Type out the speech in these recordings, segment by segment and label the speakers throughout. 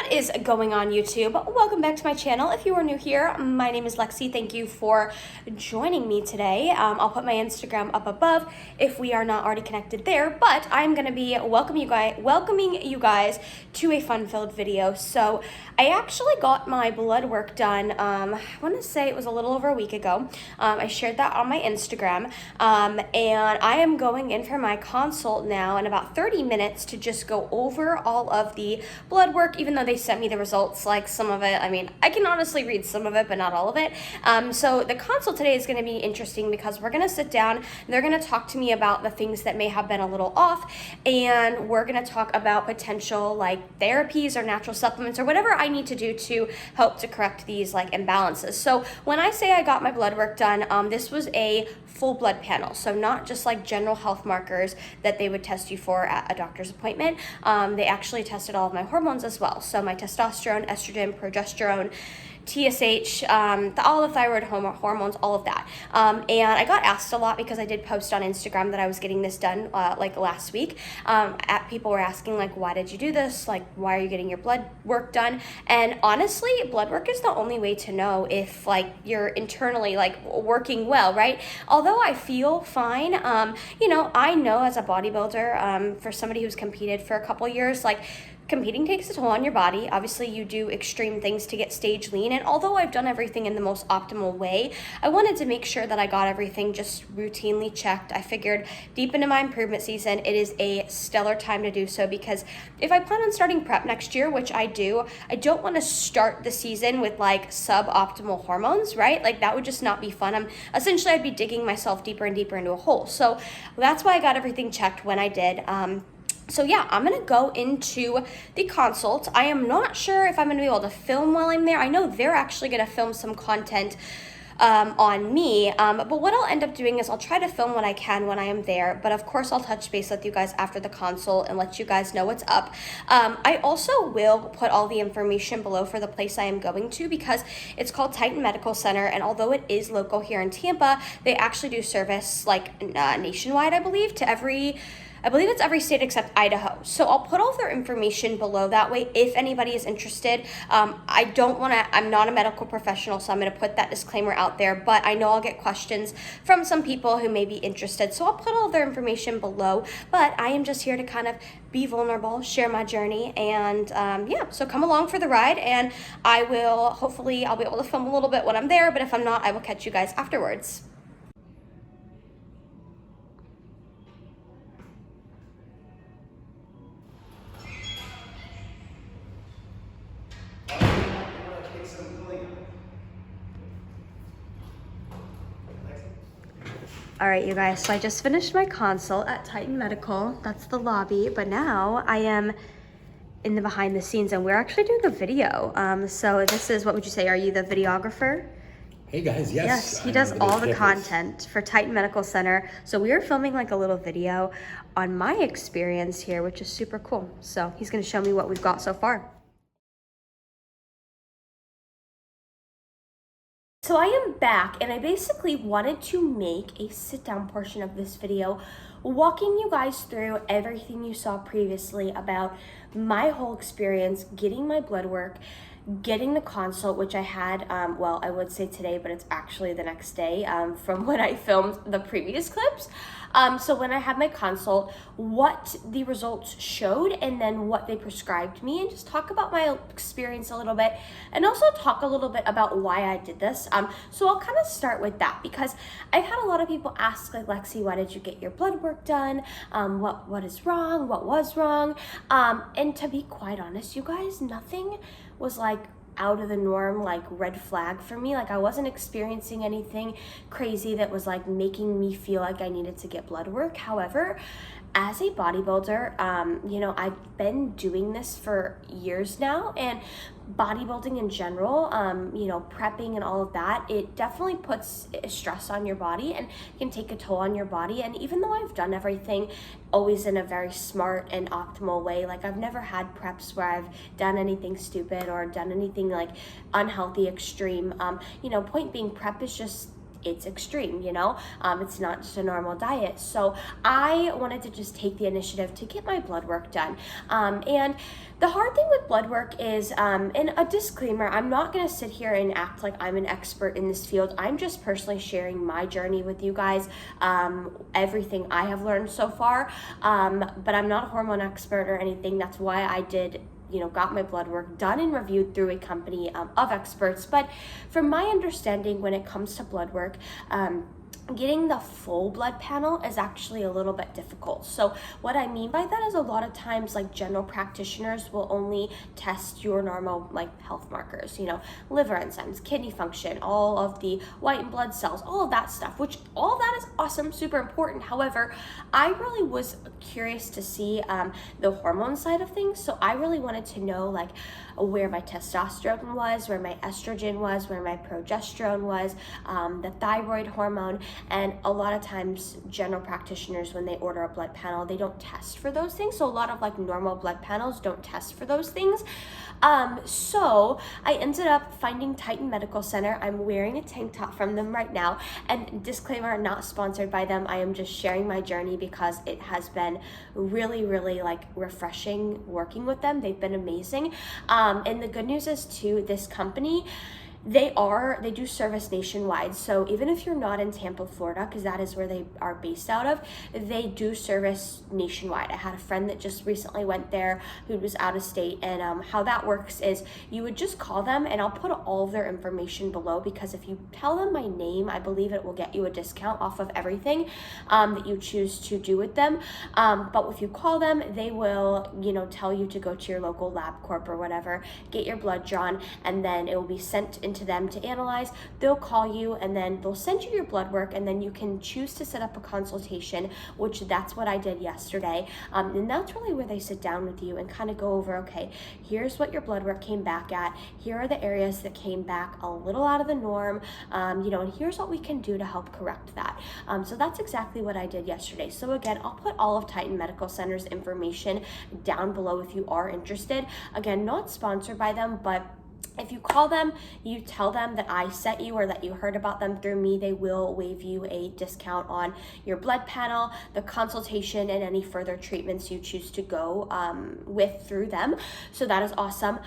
Speaker 1: What is going on, YouTube? Welcome back to my channel. If you are new here, my name is Lexi. Thank you for joining me today. I'll put my Instagram up above if we are not already connected there, but I'm going to be welcoming you guys to a fun-filled video. So I actually got my blood work done, I want to say it was a little over a week ago. I shared that on my Instagram, and I am going in for my consult now in about 30 minutes to just go over all of the blood work, even though they sent me the results, like some of it, I mean, I can honestly read some of it, but not all of it. So the consult today is going to be interesting because we're going to sit down and they're going to talk to me about the things that may have been a little off, and we're going to talk about potential like therapies or natural supplements or whatever I need to do to help to correct these like imbalances. So when I say I got my blood work done, this was a full blood panel, so not just like general health markers that they would test you for at a doctor's appointment. They actually tested all of my hormones as well, so my testosterone, estrogen, progesterone, TSH, all the thyroid hormones, all of that. And I got asked a lot because I did post on Instagram that I was getting this done like last week. People were asking like, why did you do this? Like, why are you getting your blood work done? And honestly, blood work is the only way to know if like you're internally like working well, right? Although I feel fine, you know, I know as a bodybuilder, for somebody who's competed for a couple years, like competing takes a toll on your body. Obviously, you do extreme things to get stage lean, and although I've done everything in the most optimal way, I wanted to make sure that I got everything just routinely checked. I figured deep into my improvement season, it is a stellar time to do so, because if I plan on starting prep next year, which I do, I don't want to start the season with like suboptimal hormones, right? Like that would just not be fun. I'd be digging myself deeper and deeper into a hole. So that's why I got everything checked when I did. So yeah, I'm going to go into the consult. I am not sure if I'm going to be able to film while I'm there. I know they're actually going to film some content on me, but what I'll end up doing is I'll try to film what I can when I am there, but of course I'll touch base with you guys after the consult and let you guys know what's up. I also will put all the information below for the place I am going to, because it's called Titan Medical Center, and although it is local here in Tampa, they actually do service like nationwide, I believe it's every state except Idaho. So I'll put all of their information below. That way, if anybody is interested, I'm not a medical professional, so I'm going to put that disclaimer out there, but I know I'll get questions from some people who may be interested. So I'll put all of their information below, but I am just here to kind of be vulnerable, share my journey, and yeah, so come along for the ride, and hopefully I'll be able to film a little bit when I'm there, but if I'm not, I will catch you guys afterwards. All right, you guys, so I just finished my consult at Titan Medical. That's the lobby, but now I am in the behind the scenes, and we're actually doing a video. So this is, what would you say, are you the videographer?
Speaker 2: Hey guys, yes.
Speaker 1: Yes, he does all the content for Titan Medical Center. So we are filming like a little video on my experience here, which is super cool. So he's gonna show me what we've got so far. So I am back, and I basically wanted to make a sit-down portion of this video walking you guys through everything you saw previously about my whole experience getting my blood work, getting the consult, which I had, well, I would say today, but it's actually the next day from when I filmed the previous clips. So when I had my consult, what the results showed, and then what they prescribed me, and just talk about my experience a little bit, and also talk a little bit about why I did this. So I'll kind of start with that, because I've had a lot of people ask, like, Lexi, why did you get your blood work done? What is wrong? What was wrong? And to be quite honest, you guys, nothing was like out of the norm, like red flag for me. Like I wasn't experiencing anything crazy that was like making me feel like I needed to get blood work. However, as a bodybuilder, you know, I've been doing this for years now, and bodybuilding in general, you know, prepping and all of that, it definitely puts stress on your body and can take a toll on your body. And even though I've done everything always in a very smart and optimal way, like I've never had preps where I've done anything stupid or done anything like unhealthy, extreme. You know, point being, prep is just it's extreme, you know? It's not just a normal diet. So I wanted to just take the initiative to get my blood work done. And the hard thing with blood work is, and a disclaimer, I'm not gonna sit here and act like I'm an expert in this field. I'm just personally sharing my journey with you guys, everything I have learned so far, but I'm not a hormone expert or anything. That's why I did, you know, got my blood work done and reviewed through a company of experts. But from my understanding, when it comes to blood work, getting the full blood panel is actually a little bit difficult. So what I mean by that is a lot of times like general practitioners will only test your normal like health markers, you know, liver enzymes, kidney function, all of the white and blood cells, all of that stuff, which all of that is awesome, super important. However, I really was curious to see the hormone side of things. So I really wanted to know like where my testosterone was, where my estrogen was, where my progesterone was, the thyroid hormone. And a lot of times general practitioners, when they order a blood panel, they don't test for those things. So a lot of like normal blood panels don't test for those things. So I ended up finding Titan Medical Center. I'm wearing a tank top from them right now, and disclaimer, not sponsored by them. I am just sharing my journey because it has been really, really like refreshing working with them. They've been amazing. And the good news is too, this company, they do service nationwide. So even if you're not in Tampa, Florida, because that is where they are based out of, they do service nationwide. I had a friend that just recently went there who was out of state, and how that works is you would just call them, and I'll put all of their information below, because if you tell them my name, I believe it will get you a discount off of everything that you choose to do with them. But if you call them, they will, you know, tell you to go to your local LabCorp or whatever, get your blood drawn, and then it will be sent into them to analyze. They'll call you, and then they'll send you your blood work, and then you can choose to set up a consultation, which that's what I did yesterday. And that's really where they sit down with you and kind of go over, okay, here's what your blood work came back at, here are the areas that came back a little out of the norm, you know, and here's what we can do to help correct that. So that's exactly what I did yesterday. So again, I'll put all of Titan Medical Center's information down below if you are interested. Again, not sponsored by them, but if you call them, you tell them that I sent you or that you heard about them through me, they will waive you a discount on your blood panel, the consultation, and any further treatments you choose to go with through them. So that is awesome.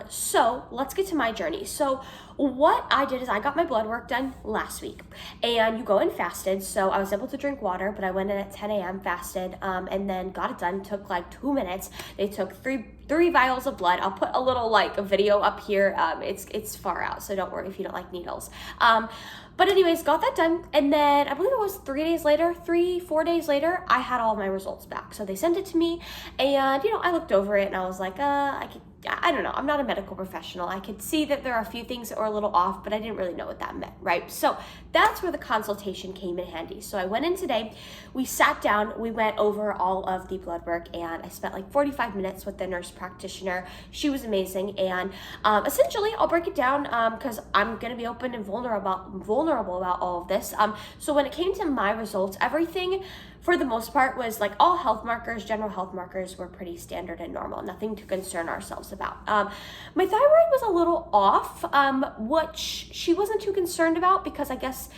Speaker 1: So let's get to my journey. So what I did is I got my blood work done last week, and you go in fasted. So I was able to drink water, but I went in at 10 a.m. fasted, and then got it done. Took like 2 minutes. They took three vials of blood. I'll put a little like a video up here. It's far out, so don't worry if you don't like needles. But anyways, got that done, and then I believe it was 4 days later, I had all my results back. So they sent it to me, and you know, I looked over it and I was like, I don't know, I'm not a medical professional. I could see that there are a few things that were a little off, but I didn't really know what that meant, right? So that's where the consultation came in handy. So I went in today, we sat down, we went over all of the blood work, and I spent like 45 minutes with the nurse practitioner. She was amazing, and essentially I'll break it down because I'm gonna be open and vulnerable about all of this. So when it came to my results, everything for the most part was like all health markers, general health markers were pretty standard and normal, nothing to concern ourselves about. My thyroid was a little off, which she wasn't too concerned about, because I guess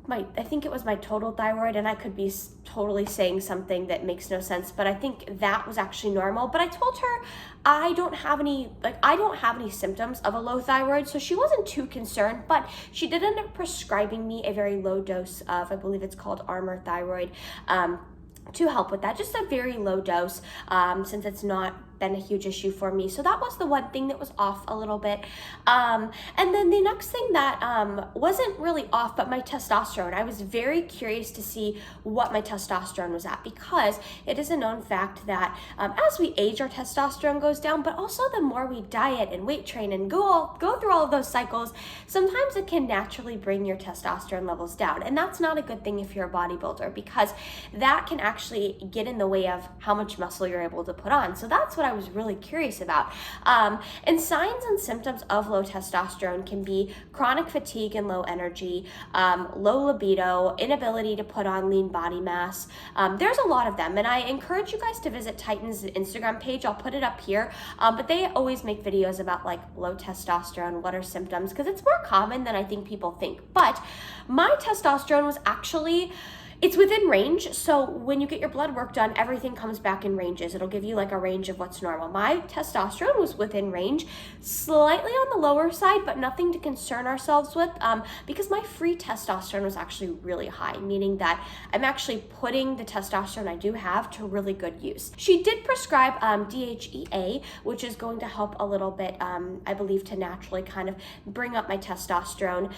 Speaker 1: I think it was my total thyroid, and I could be totally saying something that makes no sense, but I think that was actually normal. But I told her I don't have any symptoms of a low thyroid, so she wasn't too concerned. But she did end up prescribing me a very low dose of, I believe it's called Armour Thyroid, to help with that, just a very low dose, since it's not been a huge issue for me. So that was the one thing that was off a little bit. And then the next thing that wasn't really off, but my testosterone. I was very curious to see what my testosterone was at, because it is a known fact that as we age, our testosterone goes down, but also the more we diet and weight train and go through all of those cycles, sometimes it can naturally bring your testosterone levels down. And that's not a good thing if you're a bodybuilder, because that can actually get in the way of how much muscle you're able to put on. So that's what I was really curious about. And signs and symptoms of low testosterone can be chronic fatigue and low energy, low libido, inability to put on lean body mass. There's a lot of them, and I encourage you guys to visit Titan's Instagram page. I'll put it up here, but they always make videos about like low testosterone, what are symptoms, because it's more common than I think people think. But my testosterone was actually, it's within range. So when you get your blood work done, everything comes back in ranges. It'll give you like a range of what's normal. My testosterone was within range, slightly on the lower side, but nothing to concern ourselves with, because my free testosterone was actually really high, meaning that I'm actually putting the testosterone I do have to really good use. She did prescribe DHEA, which is going to help a little bit, I believe, to naturally kind of bring up my testosterone,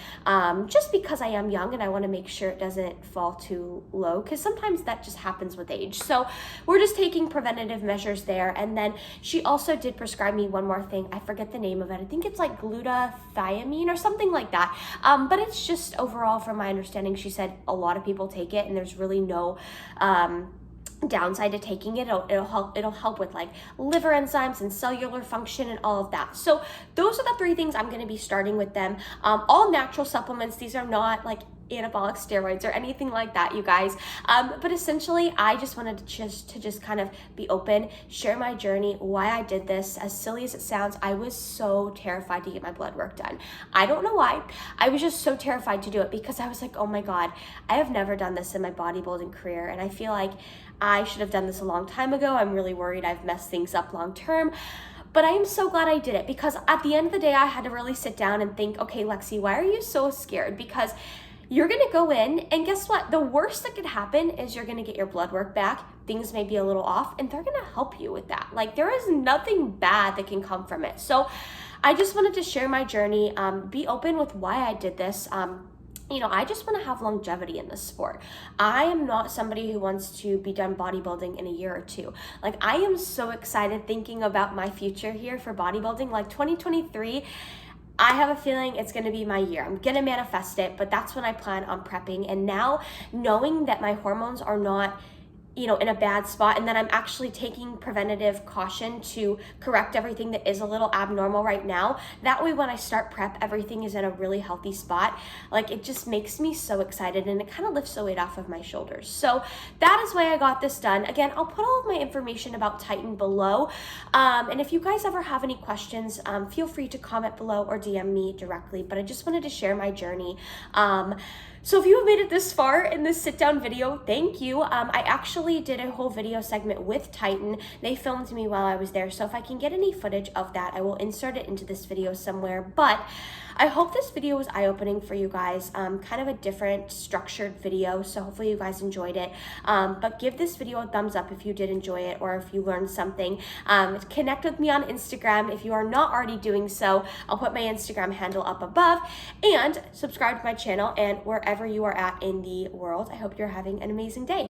Speaker 1: just because I am young and I want to make sure it doesn't fall too low, because sometimes that just happens with age. So we're just taking preventative measures there. And then she also did prescribe me one more thing. I forget the name of it. I think it's like glutathione or something like that. But it's just overall, from my understanding, she said a lot of people take it and there's really no downside to taking it. It'll help with like liver enzymes and cellular function and all of that. So those are the 3 things I'm going to be starting with them. All natural supplements. These are not like anabolic steroids or anything like that, you guys. But essentially, I just wanted to just kind of be open, share my journey, why I did this. As silly as it sounds, I was so terrified to get my blood work done. I don't know why. I was just so terrified to do it because I was like, oh my God, I have never done this in my bodybuilding career. And I feel like I should have done this a long time ago. I'm really worried I've messed things up long term. But I am so glad I did it, because at the end of the day, I had to really sit down and think, okay, Lexi, why are you so scared? Because you're gonna go in, and guess what? The worst that could happen is you're gonna get your blood work back. Things may be a little off, and they're gonna help you with that. Like, there is nothing bad that can come from it. So I just wanted to share my journey, be open with why I did this. You know, I just want to have longevity in this sport. I am not somebody who wants to be done bodybuilding in a year or 2. Like, I am so excited thinking about my future here for bodybuilding. Like 2023, I have a feeling it's going to be my year. I'm going to manifest it, but that's when I plan on prepping. And now, knowing that my hormones are not, you know, in a bad spot, and then I'm actually taking preventative caution to correct everything that is a little abnormal right now. That way, when I start prep, everything is in a really healthy spot. Like, it just makes me so excited, and it kind of lifts the weight off of my shoulders. So that is why I got this done. Again, I'll put all of my information about Titan below. And if you guys ever have any questions, feel free to comment below or DM me directly. But I just wanted to share my journey. So if you have made it this far in this sit down video, thank you. I actually did a whole video segment with Titan. They filmed me while I was there. So if I can get any footage of that, I will insert it into this video somewhere. But I hope this video was eye-opening for you guys. Kind of a different structured video. So hopefully you guys enjoyed it. But give this video a thumbs up if you did enjoy it, or if you learned something. Connect with me on Instagram if you are not already doing so. I'll put my Instagram handle up above, and subscribe to my channel, and wherever you are at in the world, I hope you're having an amazing day.